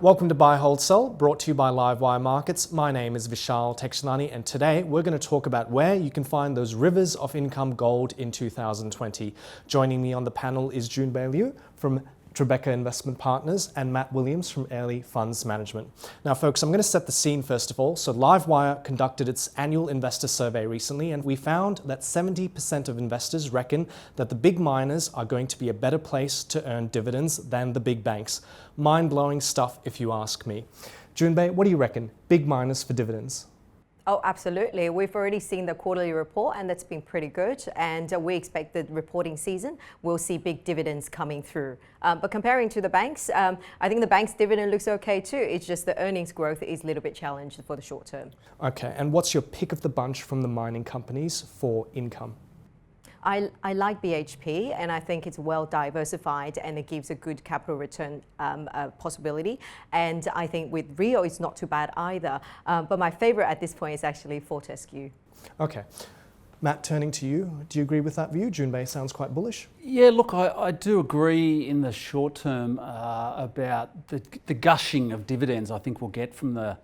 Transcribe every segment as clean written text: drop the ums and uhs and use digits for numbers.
Welcome to Buy, Hold, Sell, brought to you by Livewire Markets. My name is Vishal Tekshnani, and today we're going to talk about where you can find those rivers of income gold in 2020. Joining me on the panel is Junbei Liu from Tribeca Investment Partners and Matt Williams from Airlie Funds Management. Now folks, I'm going to set the scene first of all. So Livewire conducted its annual investor survey recently, and we found that 70% of investors reckon that the big miners are going to be a better place to earn dividends than the big banks. Mind-blowing stuff if you ask me. Junbei, what do you reckon? Big miners for dividends? Oh, absolutely. We've already seen the quarterly report and that's been pretty good. And we expect the reporting season will see big dividends coming through. But comparing to the banks, I think the bank's dividend looks okay too. It's just the earnings growth is a little bit challenged for the short term. Okay, and what's your pick of the bunch from the mining companies for income? I like BHP and I think it's well diversified and it gives a good capital return possibility. And I think with Rio it's not too bad either. But my favorite at this point is actually Fortescue. Okay. Matt, turning to you, do you agree with that view? Junbei sounds quite bullish. Yeah, look, I do agree in the short term about the gushing of dividends I think we'll get from the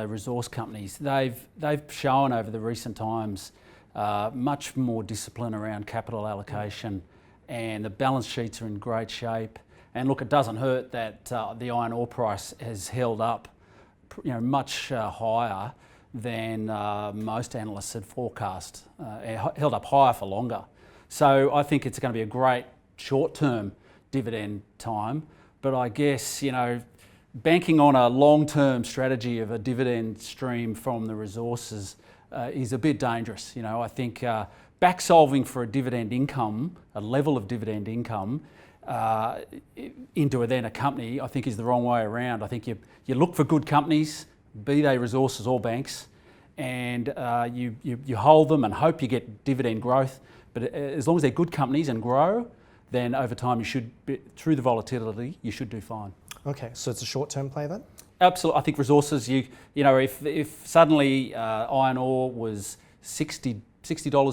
resource companies. They've shown over the recent times much more discipline around capital allocation, and the balance sheets are in great shape. And look, it doesn't hurt that the iron ore price has held up, much higher than most analysts had forecast. Held up higher for longer. So I think it's going to be a great short-term dividend time. But I guess banking on a long-term strategy of a dividend stream from the resources is a bit dangerous. I think back solving for a dividend income, a level of dividend income into then a company, I think is the wrong way around. I think you look for good companies, be they resources or banks, and you hold them and hope you get dividend growth. But as long as they're good companies and grow, then over time you should, through the volatility, you should do fine. Okay, so it's a short-term play then? Absolutely. I think resources, if suddenly iron ore was $60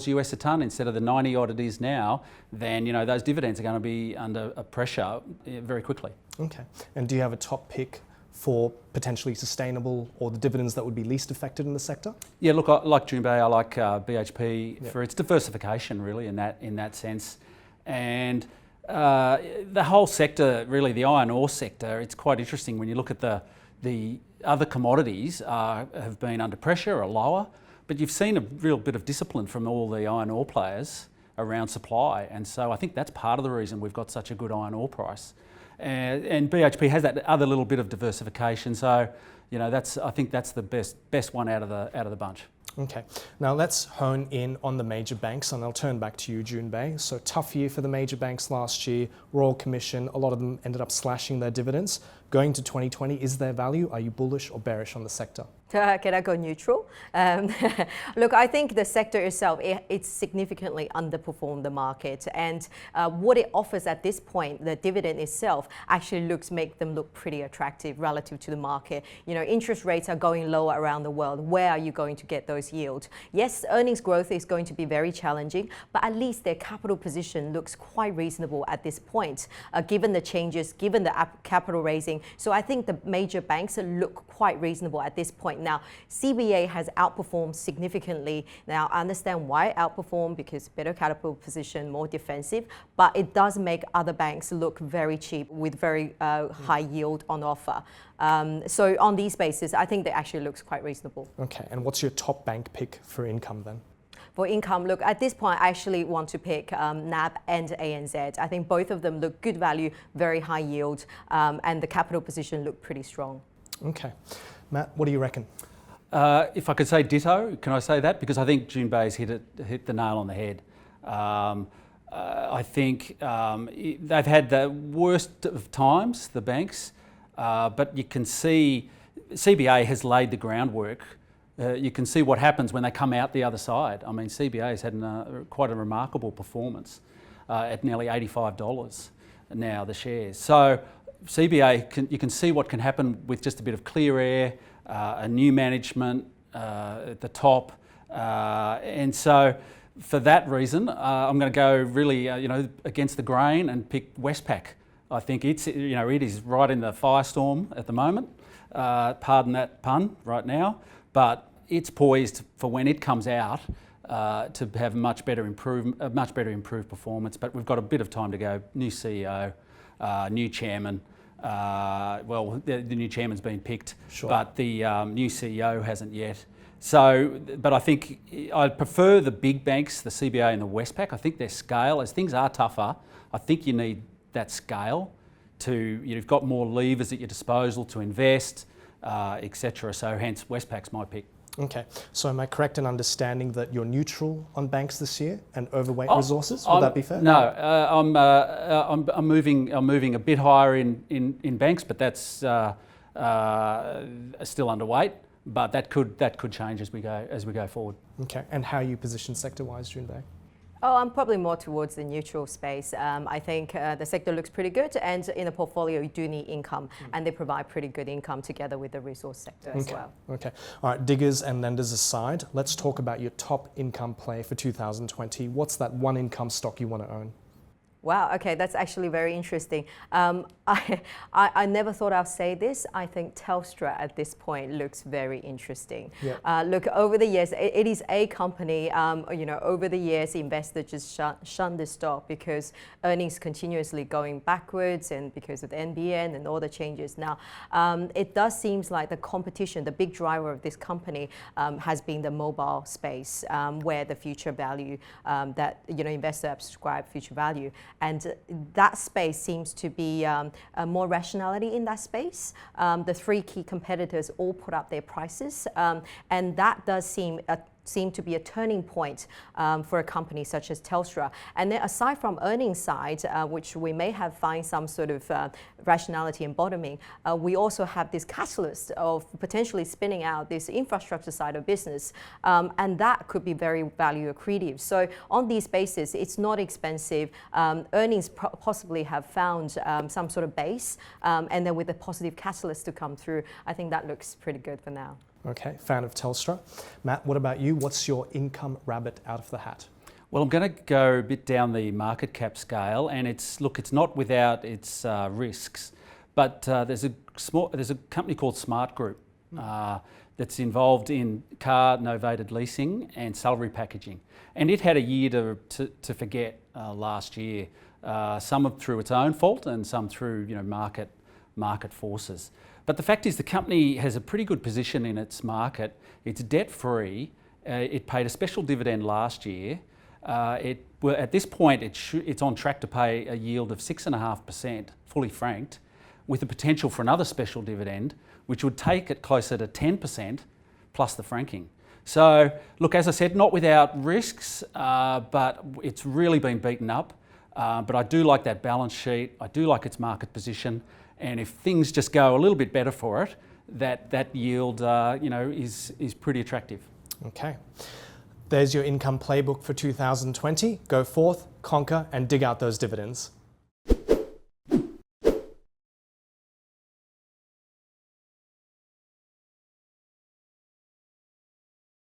US a tonne instead of the 90 odd it is now, then those dividends are going to be under pressure very quickly. Okay. And do you have a top pick for potentially sustainable or the dividends that would be least affected in the sector? Yeah, look, I like Junbei, I like BHP for its diversification really in that sense. And the whole sector, really the iron ore sector, it's quite interesting when you look at the other commodities have been under pressure or lower, but you've seen a real bit of discipline from all the iron ore players around supply, and so I think that's part of the reason we've got such a good iron ore price. And BHP has that other little bit of diversification, so I think that's the best one out of the bunch. Okay, now let's hone in on the major banks, and I'll turn back to you, Junbei. So tough year for the major banks last year. Royal Commission, a lot of them ended up slashing their dividends. Going to 2020, is there value? Are you bullish or bearish on the sector? Can I go neutral? Look, I think the sector itself, it's significantly underperformed the market, and what it offers at this point, the dividend itself, actually make them look pretty attractive relative to the market. Interest rates are going lower around the world. Where are you going to get those yields? Yes, earnings growth is going to be very challenging, but at least their capital position looks quite reasonable at this point, given the changes, given the capital raising. So I think the major banks look quite reasonable at this point. Now, CBA has outperformed significantly. Now, I understand why it outperformed, because better capital position, more defensive, but it does make other banks look very cheap with very high yield on offer. So on these bases, I think that actually looks quite reasonable. Okay, and what's your top bank pick for income then? For income, look, at this point, I actually want to pick NAB and ANZ. I think both of them look good value, very high yield, and the capital position look pretty strong. Okay. Matt, what do you reckon? If I could say ditto, can I say that? Because I think Junbei's hit the nail on the head. I think they've had the worst of times, the banks, but you can see CBA has laid the groundwork. You can see what happens when they come out the other side. I mean, CBA has had quite a remarkable performance at nearly $85 now, the shares. So CBA, you can see what can happen with just a bit of clear air, a new management at the top. And so for that reason, I'm going to go really against the grain and pick Westpac I think it is right in the firestorm at the moment. Pardon that pun right now, but it's poised for when it comes out to have much better improved performance. But we've got a bit of time to go. New CEO, new chairman. The new chairman's been picked, Sure. but the new CEO hasn't yet. So, but I think I prefer the big banks, the CBA and the Westpac. I think their scale, as things are tougher, I think you need that scale you've got more levers at your disposal to invest, etc. So hence Westpac's my pick. Okay, so am I correct in understanding that you're neutral on banks this year and overweight resources? Would that be fair? No, I'm moving a bit higher in banks, but that's still underweight. But that could change as we go forward. Okay, and how are you positioned sector-wise, Jun Bei? Oh, I'm probably more towards the neutral space. I think the sector looks pretty good, and in a portfolio you do need income, and they provide pretty good income together with the resource sector as well. Okay, all right, diggers and lenders aside, let's talk about your top income play for 2020. What's that one income stock you want to own? Wow, okay, that's actually very interesting. I never thought I'd say this. I think Telstra at this point looks very interesting. Yeah. Look, over the years, it is a company, over the years, investors just shun this stock because earnings continuously going backwards and because of the NBN and all the changes. Now, it does seem like the competition, the big driver of this company has been the mobile space, where the future value that, investors have subscribed future value. And that space seems to be more rationality in that space. The three key competitors all put up their prices, and that does seem to be a turning point for a company such as Telstra. And then aside from earnings side, which we may have find some sort of rationality and bottoming, we also have this catalyst of potentially spinning out this infrastructure side of business, and that could be very value accretive. So on these bases, it's not expensive. Earnings possibly have found some sort of base, and then with a positive catalyst to come through, I think that looks pretty good for now. Okay, fan of Telstra. Matt, what about you? What's your income rabbit out of the hat? Well, I'm going to go a bit down the market cap scale, and it's not without its risks. But there's a company called Smart Group that's involved in car novated leasing and salary packaging, and it had a year to forget last year. Some through its own fault, and some through market forces. But the fact is the company has a pretty good position in its market. It's debt-free. It paid a special dividend last year. At this point, it's on track to pay a yield of 6.5%, fully franked, with the potential for another special dividend, which would take it closer to 10% plus the franking. So, look, as I said, not without risks, but it's really been beaten up. But I do like that balance sheet. I do like its market position. And if things just go a little bit better for it, that yield, is pretty attractive. Okay. There's your income playbook for 2020. Go forth, conquer, and dig out those dividends.